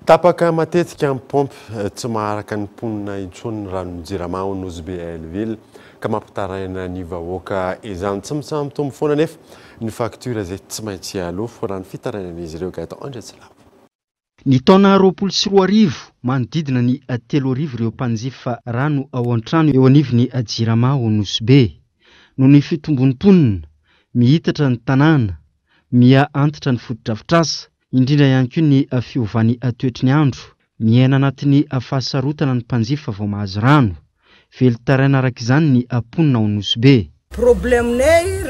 Tapaka matetika amin'ny pompy tsy maharaka ny mponina intsony ny ranon'ny jirama ao Nosy Elville ka mampitaraina ny vahoaka izany tsy misambotombo foana nefa ny facture izay tsy maintsy aloha raha ny fitarainan'izy ireo ka atao andretsilavo. Ny taona 2024 manodidina ny 3,000 ireo mpanjifa rano ao an-trano eo anivon'ny jirama ao Nosy Be noho ny fitombontonina mihitatra ny tanàna mia antitra ny fotodrafitrasa indrindra ihany koa ny fiovan'ny toetry ny andro miaina anatin'ny fahasarotana ny mpanjifa vao mahazo rano velotaraina araka izany ny mponina ao Nosy Be. Problemnay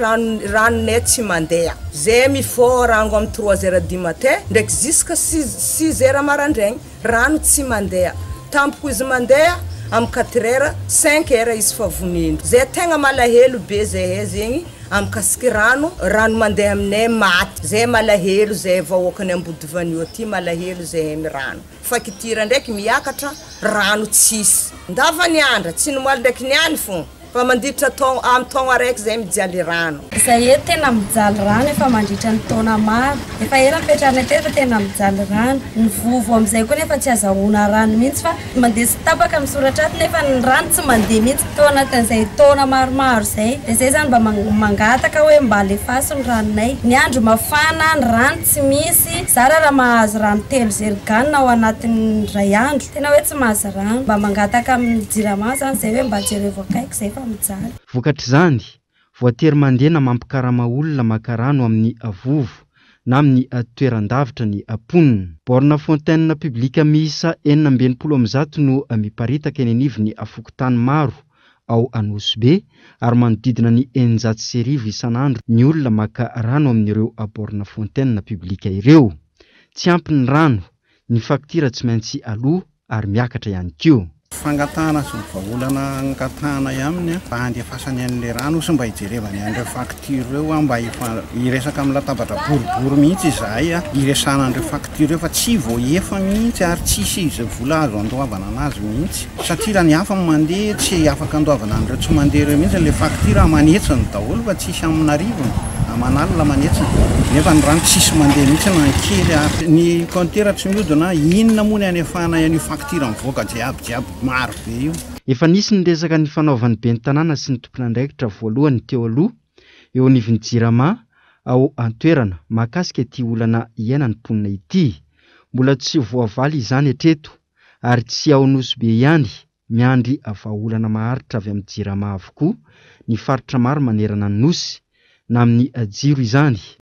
ranonay tsy mandeha zay mifôha rango amin'ny 3h du matin ndraiky jusqu'à 6h maraindraigny rano tsy mandeha tampoko izy mandeha amin'ny 4h 5h izy fa vonino zay tegna malahelo be zay zegny amin'ny kasiky rano mandeha aminay maty zay malahelo zay vahoakany ambodivanio aty malahelo zay amin'ny rano fakitira ndraiky miakatra rano tsisy ndavany andra tsy nomaly ndraiky niany fô fa manditra amin'ny taona araiky zay mijaly rano. Zahay tena mijaly rano efa mandritra ny taona maro. Efa ela petrarana teto tena mijaly rano. Ny vovo amizay koa nefa tsy azahoana rano mihitsy fa mandeha sy tapaka misoratra aty nefa ny rano tsy mandeha mihitsy tao anatin'izay taona maromaro zay. Dia zay zany mba mangataka hoe mba alefaso ny ranonay. Ny andro mafana, ny rano tsy misy. Zara raha mahazo rano 3 zeriganina ao anatin'ny ray andro. Tena hoe tsy mahazo rano. Mba mangataka amin'ny jirama zany zay hoe mba jereo akaiky zay. Vokatr' izany voatery mandeha na mampikarama olona maka rano amin'ny vovo na amin'ny toeran-davitra ny mponina. Borna fontaine publika miisa 490 no miparitaka eny anivon'ny fokontany maro ao Nosy Be ary manodidina ny 900 isan'andro ny olona maka rano amin'ireo borna fontaine publika ireo. Tsy ampy ny rano, ny facture tsy maintsy aloha ary miakatra ihany koa. Fangatana sy vahaolana angatana aminy mba handefasany an'ilay rano sy mba hijerevany an'ireo facture ireo mba hiresaka amin'ny latabatra boribory mihitsy izahay hiresana an'ireo facture eo fa tsy voaefa mihitsy ary tsisy izy vola azo andoavana anazy mihitsy satria raha ny hafa mandeha tsy afaka andoavana an'ireo tsy mandeha ireo mihitsy ilay facture amanetsiny daholo fa tsisy amin'ny arivony amanalina manetsiny nefa ny rano tsisy mandeha mihitsy na kely ny compteur tsy mihodina inona moa ny anefana an'io facture mivoaka jiaby maro be io. Efa nisy ny resaka ny fanaovan'ny ben'ny tanàna sy ny tompon'andraikitra voalohany teo aloha eo anivon'ny jirama ao an-toerana mahakasika ity olana iainany mponina ity. Mbola tsy voavaly izany hatreto ary tsy ao Nosy Be ihany miandry vahaolana maharitra avy amin'ny jirama avokoa ny faritra maro manerana ny nosy na amin'ny jiro izany.